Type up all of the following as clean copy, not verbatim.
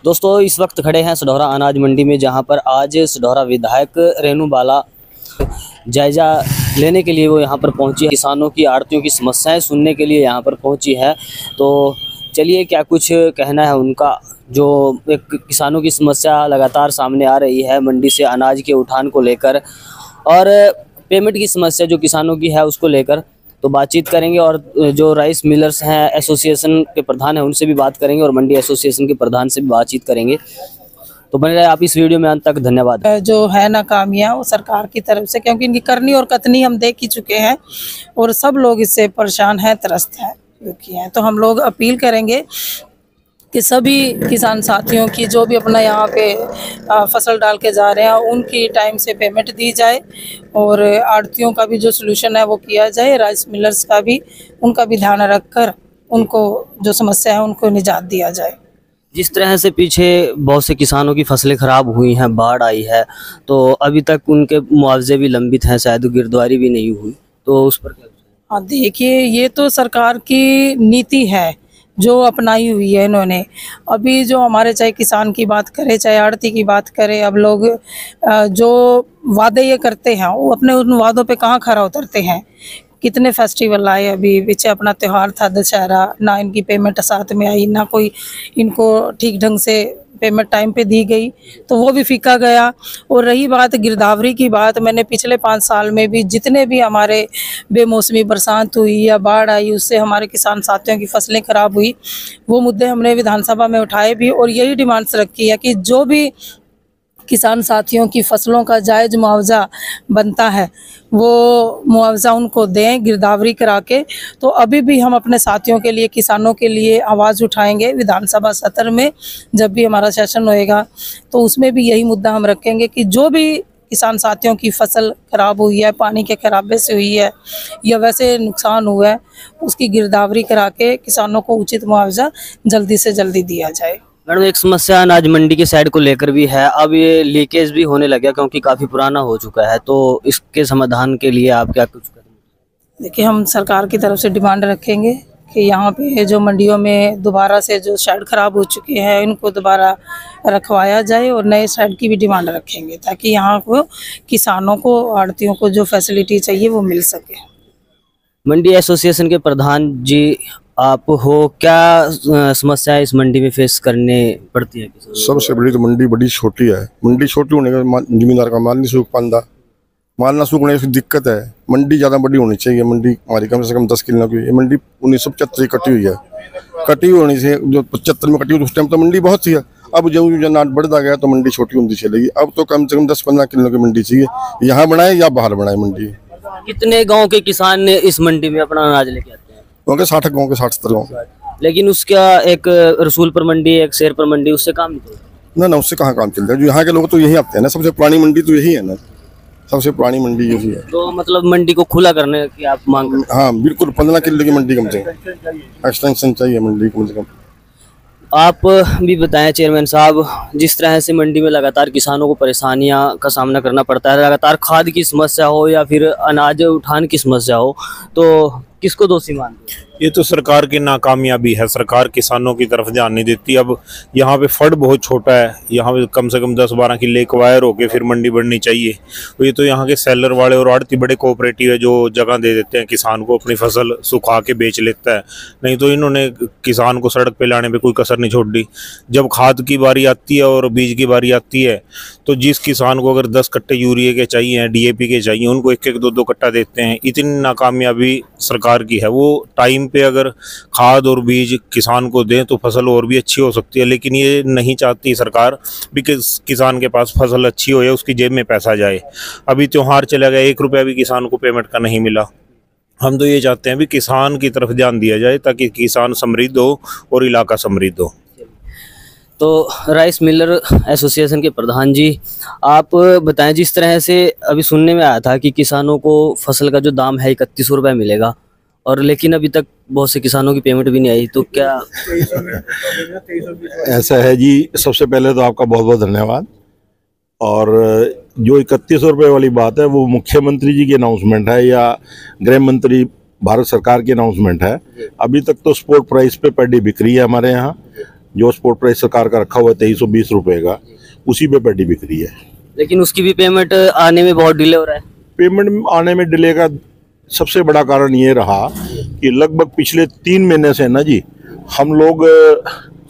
दोस्तों इस वक्त खड़े हैं सढौरा अनाज मंडी में, जहां पर आज सढौरा विधायक रेणु बाला जायजा लेने के लिए वो यहां पर पहुंची है। किसानों की आड़तियों की समस्याएं सुनने के लिए यहां पर पहुंची है। तो चलिए क्या कुछ कहना है उनका। जो एक किसानों की समस्या लगातार सामने आ रही है मंडी से अनाज के उठान को लेकर और पेमेंट की समस्या जो किसानों की है उसको लेकर, तो बातचीत करेंगे। और जो राइस मिलर्स हैं एसोसिएशन के प्रधान हैं उनसे भी बात करेंगे और मंडी एसोसिएशन के प्रधान से भी बातचीत करेंगे। तो बने रहे आप इस वीडियो में अंत तक। धन्यवाद। जो है नाकामियाँ वो सरकार की तरफ से, क्योंकि इनकी करनी और कतनी हम देख ही चुके हैं और सब लोग इससे परेशान हैं, त्रस्त हैं, दुखी हैं। तो हम लोग अपील करेंगे कि सभी किसान साथियों की जो भी अपना यहाँ पे फसल डाल के जा रहे हैं उनकी टाइम से पेमेंट दी जाए और आड़तियों का भी जो सलूशन है वो किया जाए। राइस मिलर्स का भी, उनका भी ध्यान रखकर उनको जो समस्या है उनको निजात दिया जाए। जिस तरह से पीछे बहुत से किसानों की फसलें खराब हुई हैं, बाढ़ आई है, तो अभी तक उनके मुआवजे भी लंबित हैं, शायद गिरदावरी भी नहीं हुई, तो उस पर क्या? हाँ देखिए, ये तो सरकार की नीति है जो अपनाई हुई है इन्होंने। अभी जो हमारे चाहे किसान की बात करें चाहे आड़ती की बात करें, अब लोग जो वादे ये करते हैं वो अपने उन वादों पे कहाँ खरा उतरते हैं। कितने फेस्टिवल आए, अभी पीछे अपना त्यौहार था दशहरा, ना इनकी पेमेंट साथ में आई, ना कोई इनको ठीक ढंग से पेमेंट टाइम पे दी गई, तो वो भी फीका गया। और रही बात गिरदावरी की बात, मैंने पिछले 5 साल में भी जितने भी हमारे बेमौसमी बरसात हुई या बाढ़ आई उससे हमारे किसान साथियों की फसलें खराब हुई, वो मुद्दे हमने विधानसभा में उठाए भी और यही डिमांड्स रखी है कि जो भी किसान साथियों की फसलों का जायज़ मुआवजा बनता है वो मुआवजा उनको दें गिरदावरी करा के। तो अभी भी हम अपने साथियों के लिए, किसानों के लिए आवाज़ उठाएंगे विधानसभा सत्र में। जब भी हमारा सेशन होएगा तो उसमें भी यही मुद्दा हम रखेंगे कि जो भी किसान साथियों की फसल खराब हुई है, पानी के खराबे से हुई है या वैसे नुकसान हुआ है, उसकी गिरदावरी करा के किसानों को उचित मुआवजा जल्दी से जल्दी दिया जाए। मैडम एक समस्या अनाज मंडी के साइड को लेकर भी है, अब ये लीकेज भी होने लगा क्योंकि काफ़ी पुराना हो चुका है, तो इसके समाधान के लिए आप क्या कुछ करेंगे? देखिए, हम सरकार की तरफ से डिमांड रखेंगे कि यहाँ पे जो मंडियों में दोबारा से जो शेड खराब हो चुके हैं इनको दोबारा रखवाया जाए और नए शेड की भी डिमांड रखेंगे ताकि यहाँ को किसानों को, आड़तियों को जो फैसिलिटी चाहिए वो मिल सके। मंडी एसोसिएशन के प्रधान जी आप हो, क्या समस्याएं इस मंडी में फेस करने पड़ती है? सबसे बड़ी तो मंडी बड़ी छोटी है। मंडी छोटी होने का जमींदार का माल नहीं सूख पाता, माल ना सूखने की दिक्कत है। मंडी ज़्यादा बड़ी होनी चाहिए। मंडी हमारी कम से कम 10 किलो की है। मंडी 1975 कटी हुई है। कटी होनी से जो 75 में कटी हुई उस टाइम तो मंडी बहुत थी। अब जो नाट बढ़ता गया तो मंडी छोटी होती चलेगी। अब तो कम से कम 10-15 किलो की मंडी चाहिए। यहाँ बनाए या बाहर बनाए मंडी। कितने गाँव के किसान इस मंडी में अपना अनाज लेके आते हैं? 60 गाँव के 60-70 गाँव। लेकिन उसका एक रसूलपुर मंडी, एक शेरपुर मंडी, उससे काम नहीं होता ना, उससे कहाँ काम चलता है। जो यहाँ के लोग तो यही आते हैं ना। सबसे पुरानी मंडी तो यही है ना, सबसे पुरानी मंडी यही है। तो मतलब मंडी को खुला करने की आप मांग? हाँ बिल्कुल, 15 किलो की मंडी कम से कम एक्सटेंशन चाहिए मंडी कम से कम। आप भी बताएं चेयरमैन साहब, जिस तरह से मंडी में लगातार किसानों को परेशानियां का सामना करना पड़ता है, लगातार खाद की समस्या हो या फिर अनाज उठान की समस्या हो, तो किसको दोषी मानते हैं? ये तो सरकार की नाकामयाबी है। सरकार किसानों की तरफ ध्यान नहीं देती। अब यहाँ पे फंड बहुत छोटा है। यहाँ पे कम से कम 10-12 किले एक्वायर होके फिर मंडी बढ़नी चाहिए। तो ये तो यहाँ के सेलर वाले और आड़ती बड़े कोऑपरेटिव है जो जगह दे देते हैं किसान को, अपनी फसल सुखा के बेच लेता है। नहीं तो इन्होंने किसान को सड़क पे लाने पे कोई कसर नहीं छोड़ दी। जब खाद की बारी आती है और बीज की बारी आती है तो जिस किसान को अगर 10 कट्टे यूरिया के चाहिए, DAP के चाहिए, उनको 1-1, 2-2 कट्टा देते हैं। इतनी नाकामयाबी सरकार की है। वो टाइम पे अगर खाद और बीज किसान को दें तो फसल और भी अच्छी हो सकती है, लेकिन ये नहीं चाहती सरकार भी कि किसान के पास फसल अच्छी हो या उसकी जेब में पैसा जाए। अभी त्योहार चला गया, 1 रुपया भी किसान को पेमेंट का नहीं मिला। हम तो ये चाहते हैं भी किसान की तरफ ध्यान दिया जाए ताकि किसान समृद्ध हो और इलाका समृद्ध हो। तो राइस मिलर एसोसिएशन के प्रधान जी, आप बताएं, जिस तरह से अभी सुनने में आया था कि किसानों को फसल का जो दाम है 3100 रुपये मिलेगा, और लेकिन अभी तक बहुत से किसानों की पेमेंट भी नहीं आई, तो क्या ऐसा है जी? सबसे पहले तो आपका बहुत बहुत धन्यवाद। और जो 3100 रुपये वाली बात है वो मुख्यमंत्री जी की अनाउंसमेंट है या गृह मंत्री भारत सरकार की अनाउंसमेंट है। अभी तक तो स्पोर्ट प्राइस पे पर डे बिक रही है हमारे यहाँ। जो स्पॉट प्राइस सरकार का रखा हुआ है 2320 रुपये का, उसी पे पैडी बिक रही है। लेकिन उसकी भी पेमेंट आने में बहुत डिले हो रहा है। पेमेंट आने में डिले का सबसे बड़ा कारण ये रहा कि लगभग पिछले 3 महीने से ना जी हम लोग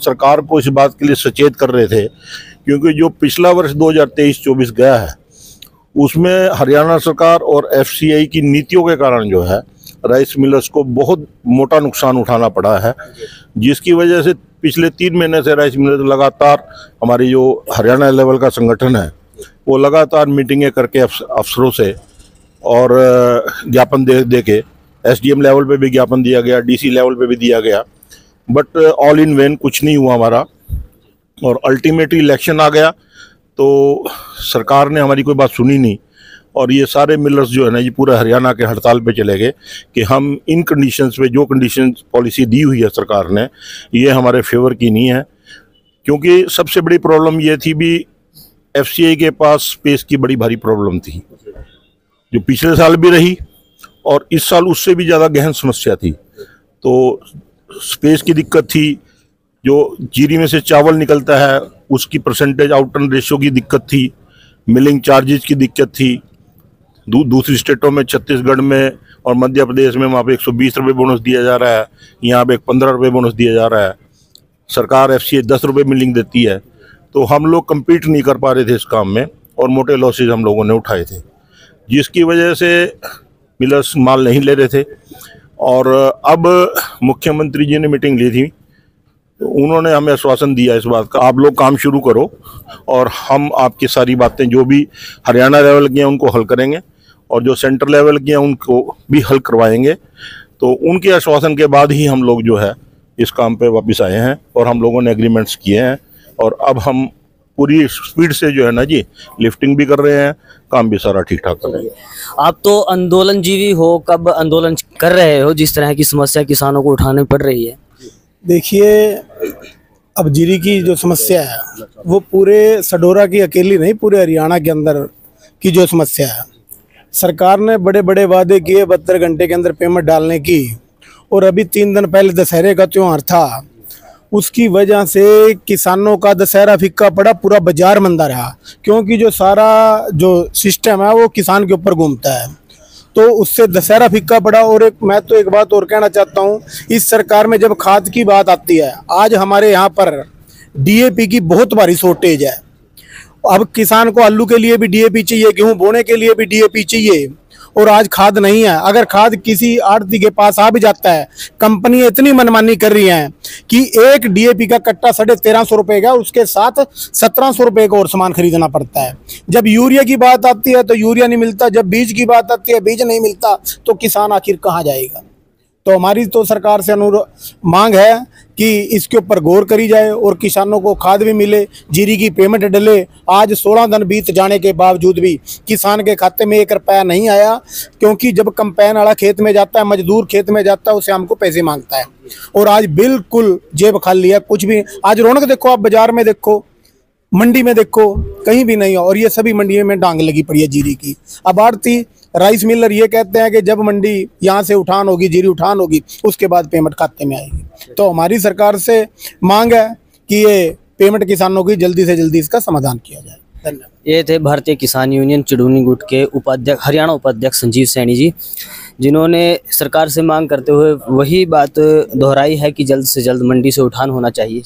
सरकार को इस बात के लिए सचेत कर रहे थे, क्योंकि जो पिछला वर्ष 2023-24 गया है उसमें हरियाणा सरकार और एफसीआई की नीतियों के कारण जो है राइस मिलर्स को बहुत मोटा नुकसान उठाना पड़ा है, जिसकी वजह से पिछले 3 महीने से राइस मिलर्स लगातार, हमारी जो हरियाणा लेवल का संगठन है वो लगातार मीटिंगें करके अफसरों से और ज्ञापन दे के एसडीएम लेवल पे भी ज्ञापन दिया गया, डीसी लेवल पे भी दिया गया, बट ऑल इन वेन कुछ नहीं हुआ हमारा। और अल्टीमेटली इलेक्शन आ गया तो सरकार ने हमारी कोई बात सुनी नहीं और ये सारे मिलर्स जो है ना, ये पूरा हरियाणा के हड़ताल पे चले गए कि हम इन कंडीशंस पे, जो कंडीशन पॉलिसी दी हुई है सरकार ने, ये हमारे फेवर की नहीं है। क्योंकि सबसे बड़ी प्रॉब्लम ये थी भी एफसीआई के पास स्पेस की बड़ी भारी प्रॉब्लम थी, जो पिछले साल भी रही और इस साल उससे भी ज़्यादा गहन समस्या थी। तो स्पेस की दिक्कत थी, जो जीरी में से चावल निकलता है उसकी परसेंटेज आउट टर्न रेशियो की दिक्कत थी, मिलिंग चार्जेस की दिक्कत थी। दूसरी स्टेटों में, छत्तीसगढ़ में और मध्य प्रदेश में वहाँ पे 120 रुपये बोनस दिया जा रहा है, यहाँ पे 15 रुपये बोनस दिया जा रहा है। सरकार एफसीआई 10 रुपये मिलिंग देती है, तो हम लोग कम्पीट नहीं कर पा रहे थे इस काम में और मोटे लॉसेज हम लोगों ने उठाए थे, जिसकी वजह से मिलर्स माल नहीं ले रहे थे। और अब मुख्यमंत्री जी ने मीटिंग ली थी, तो उन्होंने हमें आश्वासन दिया इस बात का, आप लोग काम शुरू करो और हम आपकी सारी बातें जो भी हरियाणा लेवल की हैं उनको हल करेंगे और जो सेंटर लेवल की हैं उनको भी हल करवाएंगे। तो उनके आश्वासन के बाद ही हम लोग जो है इस काम पे वापस आए हैं और हम लोगों ने एग्रीमेंट्स किए हैं और अब हम पूरी स्पीड से जो है ना जी लिफ्टिंग भी कर रहे हैं, काम भी सारा ठीक ठाक कर रहे हैं। आप तो आंदोलनजीवी हो, कब आंदोलन कर रहे हो जिस तरह की समस्या किसानों को उठानी पड़ रही है? देखिए, अब जीरी की जो समस्या है वो पूरे सडोरा की अकेली नहीं, पूरे हरियाणा के अंदर की जो समस्या है। सरकार ने बड़े बड़े वादे किए 72 घंटे के अंदर पेमेंट डालने की, और अभी 3 दिन पहले दशहरे का त्यौहार था, उसकी वजह से किसानों का दशहरा फीका पड़ा, पूरा बाजार मंदा रहा, क्योंकि जो सारा जो सिस्टम है वो किसान के ऊपर घूमता है, तो उससे दशहरा फीका पड़ा। और मैं तो एक बात और कहना चाहता हूँ, इस सरकार में जब खाद की बात आती है, आज हमारे यहाँ पर डीएपी की बहुत भारी शॉर्टेज है। अब किसान को आलू के लिए भी डीएपी चाहिए, गेहूं बोने के लिए भी डीएपी चाहिए, और आज खाद नहीं है। अगर खाद किसी आढ़ती के पास आ भी जाता है, कंपनी इतनी मनमानी कर रही है कि एक डीएपी का कट्टा 1350 रुपए का, उसके साथ 1700 रुपए का और सामान खरीदना पड़ता है। जब यूरिया की बात आती है तो यूरिया नहीं मिलता, जब बीज की बात आती है बीज नहीं मिलता, तो किसान आखिर कहाँ जाएगा। तो हमारी तो सरकार से मांग है कि इसके ऊपर गौर करी जाए और किसानों को खाद भी मिले, जीरी की पेमेंट डले। आज 16 दिन बीत जाने के बावजूद भी किसान के खाते में 1 रुपया नहीं आया, क्योंकि जब कंपेन वाला खेत में जाता है, मजदूर खेत में जाता है, उसे हमको पैसे मांगता है। और आज बिल्कुल जेब खाली है, कुछ भी। आज रौनक देखो, आप बाजार में देखो, मंडी में देखो, कहीं भी नहीं है। और ये सभी मंडियों में डांग लगी पड़ी है जीरी की। अब आड़ती राइस मिलर ये कहते हैं कि जब मंडी यहाँ से उठान होगी, जीरी उठान होगी, उसके बाद पेमेंट खाते में आएगी। तो हमारी सरकार से मांग है कि ये पेमेंट किसानों की जल्दी से जल्दी इसका समाधान किया जाए। धन्यवाद। ये थे भारतीय किसान यूनियन चिड़ूनी गुट के उपाध्यक्ष, हरियाणा उपाध्यक्ष संजीव सैनी जी, जिन्होंने सरकार से मांग करते हुए वही बात दोहराई है कि जल्द से जल्द मंडी से उठान होना चाहिए।